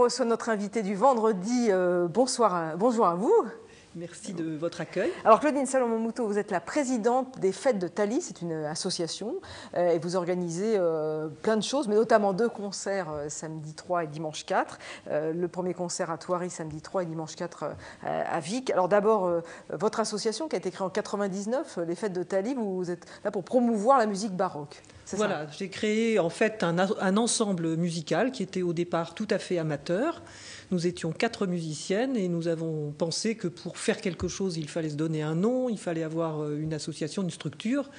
reçoit notre invité du vendredi. Bonjour à vous. Merci de votre accueil. Alors Claudine Salomon-Moutot, vous êtes la présidente des Fêtes de Thaly, c'est une association et vous organisez plein de choses, mais notamment 2 concerts samedi 3 et dimanche 4. Le premier concert à Thoiry samedi 3 et dimanche 4 à Vic. Alors d'abord, votre association qui a été créée en 99, les Fêtes de Thaly, vous êtes là pour promouvoir la musique baroque. Voilà, j'ai créé en fait un ensemble musical qui était au départ tout à fait amateur. Nous étions 4 musiciennes et nous avons pensé que pour faire quelque chose, il fallait se donner un nom, il fallait avoir une association, une structure.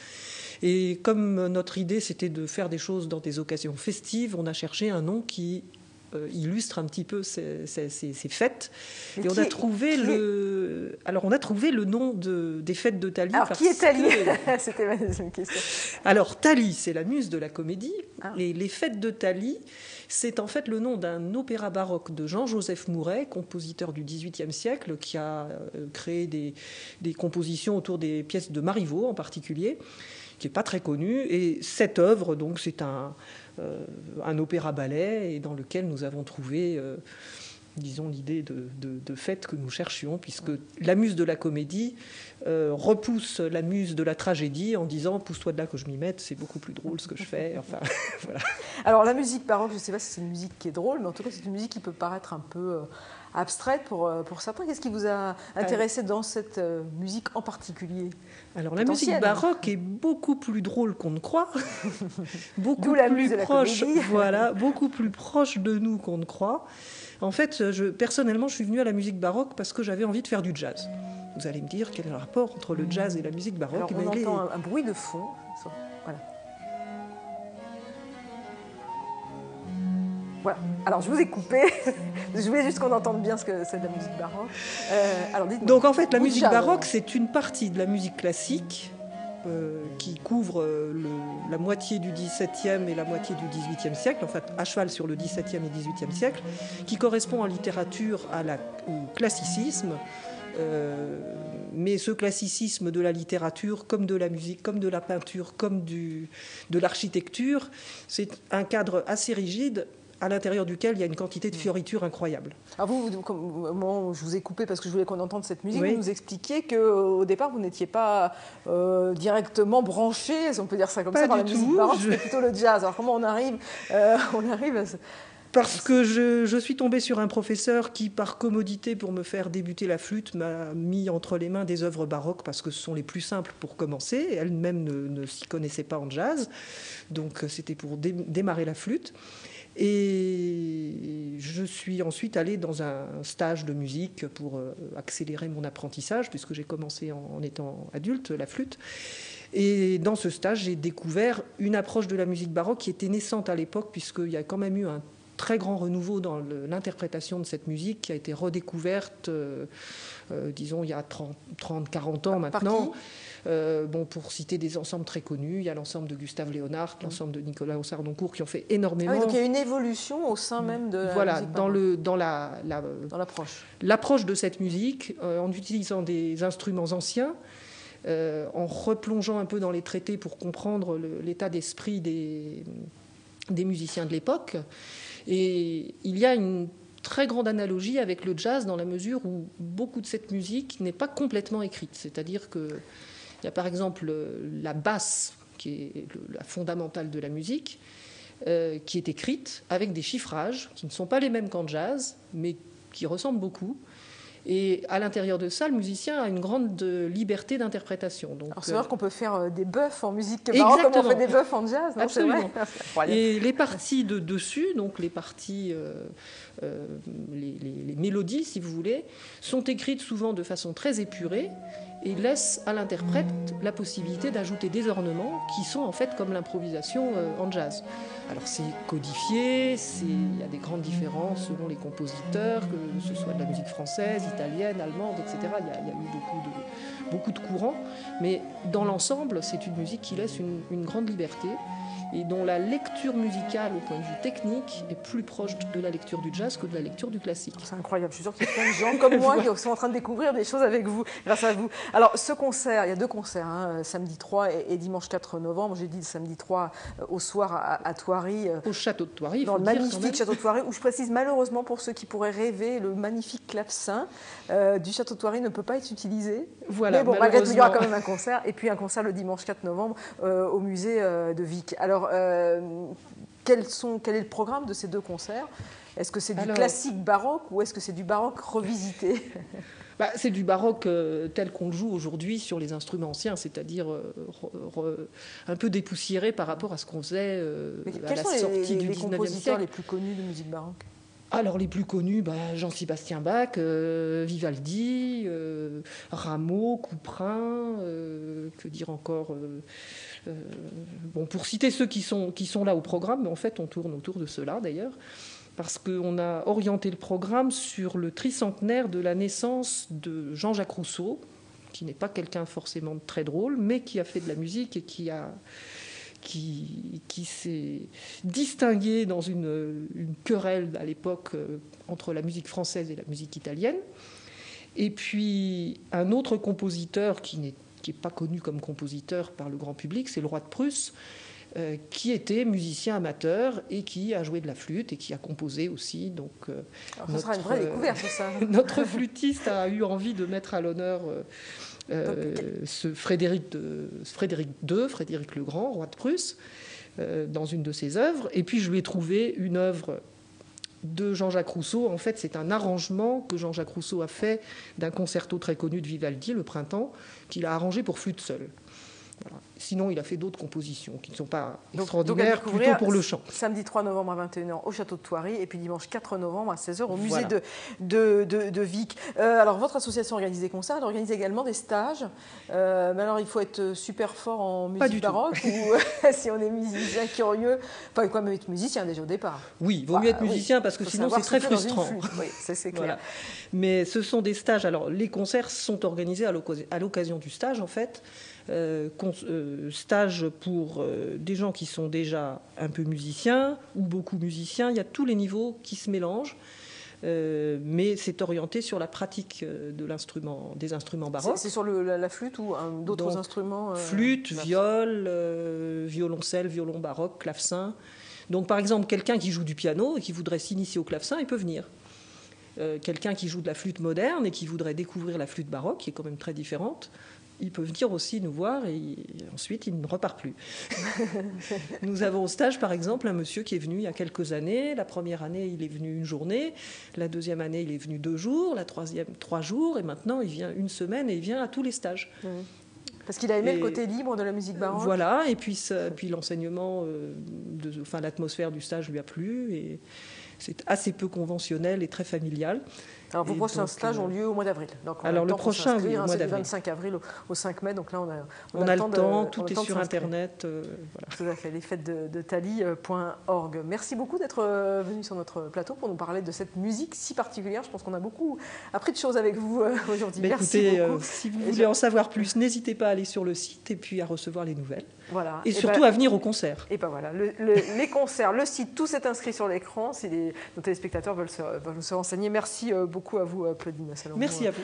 Et comme notre idée, c'était de faire des choses dans des occasions festives, on a cherché un nom qui illustre un petit peu ces fêtes. Et on a trouvé le nom des Fêtes de Thaly. Alors, qui est Thaly? C'était ma deuxième question. Alors, Thaly, c'est la muse de la comédie. Et les Fêtes de Thaly, c'est en fait le nom d'un opéra baroque de Jean-Joseph Mouret, compositeur du XVIIIe siècle, qui a créé des compositions autour des pièces de Marivaux en particulier, qui n'est pas très connu. Et cette œuvre, donc, c'est un opéra-ballet et dans lequel nous avons trouvé, disons, l'idée de fête que nous cherchions, puisque la muse de la comédie repousse la muse de la tragédie en disant « pousse-toi de là que je m'y mette, c'est beaucoup plus drôle ce que je fais ». Enfin, voilà. Alors la musique baroque, je ne sais pas si c'est une musique qui est drôle, mais en tout cas c'est une musique qui peut paraître un peu abstraite pour certains. Qu'est-ce qui vous a intéressé dans cette musique en particulier? Alors la musique baroque est beaucoup plus drôle qu'on ne croit, beaucoup plus proche de nous qu'on ne croit. En fait, personnellement, je suis venue à la musique baroque parce que j'avais envie de faire du jazz. Vous allez me dire quel est le rapport entre le jazz et la musique baroque. Alors, on entend un bruit de fond. Voilà. Voilà. Alors, je vous ai coupé. Je voulais juste qu'on entende bien ce que c'est de la musique baroque. Alors, dites-moi. Donc, en fait, la musique baroque, c'est une partie de la musique classique qui couvre la moitié du XVIIe et la moitié du XVIIIe siècle, en fait, à cheval sur le XVIIe et XVIIIe siècle, qui correspond en littérature au classicisme. Mais ce classicisme de la littérature, comme de la musique, comme de la peinture, comme de l'architecture, c'est un cadre assez rigide à l'intérieur duquel il y a une quantité de fioritures incroyable. Alors au moment où je vous ai coupé parce que je voulais qu'on entende cette musique, vous nous expliquiez qu'au départ, vous n'étiez pas directement branché, si on peut dire ça comme ça, par la musique baroque, c'était plutôt le jazz. Alors comment on arrive à... Parce que je suis tombée sur un professeur qui, par commodité pour me faire débuter la flûte, m'a mis entre les mains des œuvres baroques parce que ce sont les plus simples pour commencer. Elle-même ne s'y connaissait pas en jazz, donc c'était pour démarrer la flûte. Et je suis ensuite allée dans un stage de musique pour accélérer mon apprentissage, puisque j'ai commencé en étant adulte, la flûte. Et dans ce stage, j'ai découvert une approche de la musique baroque qui était naissante à l'époque, puisqu'il y a quand même eu un très grand renouveau dans l'interprétation de cette musique qui a été redécouverte, disons, il y a 40 ans maintenant. Pour citer des ensembles très connus, il y a l'ensemble de Gustave Léonard, l'ensemble de Nicolas Haussard-Doncourt qui ont fait énormément. Donc il y a une évolution au sein même de la musique dans l'approche. L'approche de cette musique, en utilisant des instruments anciens, en replongeant un peu dans les traités pour comprendre l'état d'esprit des musiciens de l'époque. Et il y a une très grande analogie avec le jazz dans la mesure où beaucoup de cette musique n'est pas complètement écrite. C'est-à-dire qu'il y a par exemple la basse, qui est la fondamentale de la musique, qui est écrite avec des chiffrages qui ne sont pas les mêmes qu'en jazz, mais qui ressemblent beaucoup. Et à l'intérieur de ça, le musicien a une grande liberté d'interprétation. Alors c'est vrai qu'on peut faire des buffs en musique baroque comme on fait des buffs en jazz, non? Absolument. Et les parties de dessus, donc les parties, les mélodies, si vous voulez, sont écrites souvent de façon très épurée et laissent à l'interprète la possibilité d'ajouter des ornements qui sont en fait comme l'improvisation en jazz. Alors c'est codifié, il y a des grandes différences selon les compositeurs, que ce soit de la musique française, italienne, allemande, etc. Il y a eu beaucoup de courants, mais dans l'ensemble, c'est une musique qui laisse une grande liberté. et dont la lecture musicale au point de vue technique est plus proche de la lecture du jazz que de la lecture du classique. C'est incroyable, je suis sûre qu'il y a plein de gens comme moi qui sont en train de découvrir des choses avec vous, grâce à vous. Alors ce concert, il y a 2 concerts, hein, samedi 3 et dimanche 4 novembre. J'ai dit le samedi 3 au soir à Thoiry. Au château de Thoiry, dans le magnifique château de Thoiry, où je précise malheureusement pour ceux qui pourraient rêver, le magnifique clavecin du château de Thoiry ne peut pas être utilisé. Voilà, mais bon, malgré tout, il y aura quand même un concert. Et puis un concert le dimanche 4 novembre au musée de Vic. Alors, quel est le programme de ces 2 concerts? Est-ce que c'est du classique baroque ou est-ce que c'est du baroque revisité? C'est du baroque tel qu'on le joue aujourd'hui sur les instruments anciens, c'est-à-dire un peu dépoussiéré par rapport à ce qu'on faisait à la sortie du 19e siècle. Quels sont les compositeurs les plus connus de musique baroque? Alors les plus connus, Jean-Sébastien Bach, Vivaldi, Rameau, Couperin, que dire encore pour citer ceux qui sont là au programme, mais en fait on tourne autour de ceux-là d'ailleurs, parce qu'on a orienté le programme sur le tricentenaire de la naissance de Jean-Jacques Rousseau, qui n'est pas quelqu'un forcément de très drôle, mais qui a fait de la musique et qui s'est distingué dans une querelle à l'époque entre la musique française et la musique italienne. Et puis un autre compositeur qui n'est pas connu comme compositeur par le grand public, c'est le roi de Prusse, qui était musicien amateur et qui a joué de la flûte et qui a composé aussi. Donc, ça sera une vraie découverte, ça. Notre flûtiste a eu envie de mettre à l'honneur ce Frédéric le Grand, roi de Prusse, dans une de ses œuvres. Et puis je lui ai trouvé une œuvre de Jean-Jacques Rousseau. En fait, c'est un arrangement que Jean-Jacques Rousseau a fait d'un concerto très connu de Vivaldi, Le Printemps, qu'il a arrangé pour flûte seule. Voilà. Sinon, il a fait d'autres compositions qui ne sont pas extraordinaires, plutôt pour le chant. Samedi 3 novembre à 21h au château de Thoiry et puis dimanche 4 novembre à 16h au musée de Vic. Alors, votre association organise des concerts, elle organise également des stages. Mais alors, il faut être super fort en musique baroque ou si on est musicien curieux. Enfin, il faut même être musicien déjà au départ. Oui, il vaut mieux être musicien parce que sinon c'est très frustrant. Oui, c'est clair. Voilà. Mais ce sont des stages. Alors, les concerts sont organisés à l'occasion du stage, en fait. Stage pour des gens qui sont déjà un peu musiciens ou beaucoup musiciens. Il y a tous les niveaux qui se mélangent, mais c'est orienté sur la pratique des instruments baroques. C'est sur la flûte ou d'autres instruments flûte, viol, violoncelle, violon baroque, clavecin. Donc par exemple, quelqu'un qui joue du piano et qui voudrait s'initier au clavecin, il peut venir. Quelqu'un qui joue de la flûte moderne et qui voudrait découvrir la flûte baroque, qui est quand même très différente, il peut venir aussi nous voir et ensuite il ne repart plus. Nous avons au stage par exemple un monsieur qui est venu il y a quelques années. La première année il est venu 1 journée, la deuxième année il est venu 2 jours, la troisième 3 jours et maintenant il vient 1 semaine et il vient à tous les stages. Parce qu'il a aimé le côté libre de la musique baroque. Voilà, et puis l'enseignement, l'atmosphère du stage lui a plu et c'est assez peu conventionnel et très familial. Alors vos prochains stages ont lieu au mois d'avril. Alors le prochain, oui, au mois d'avril. Du 25 avril au 5 mai, donc là on a le temps, tout est sur Internet. Voilà. Tout à fait, les fêtes de Thaly.org. Merci beaucoup d'être venu sur notre plateau pour nous parler de cette musique si particulière. Je pense qu'on a beaucoup appris de choses avec vous aujourd'hui. Merci beaucoup. Si vous voulez en savoir plus, n'hésitez pas à aller sur le site et puis à recevoir les nouvelles. Voilà. Et surtout à venir au concert. Et ben voilà, les concerts, le site, tout est inscrit sur l'écran si nos téléspectateurs veulent se renseigner. Merci beaucoup à vous, Claudine Salomon. Merci à vous.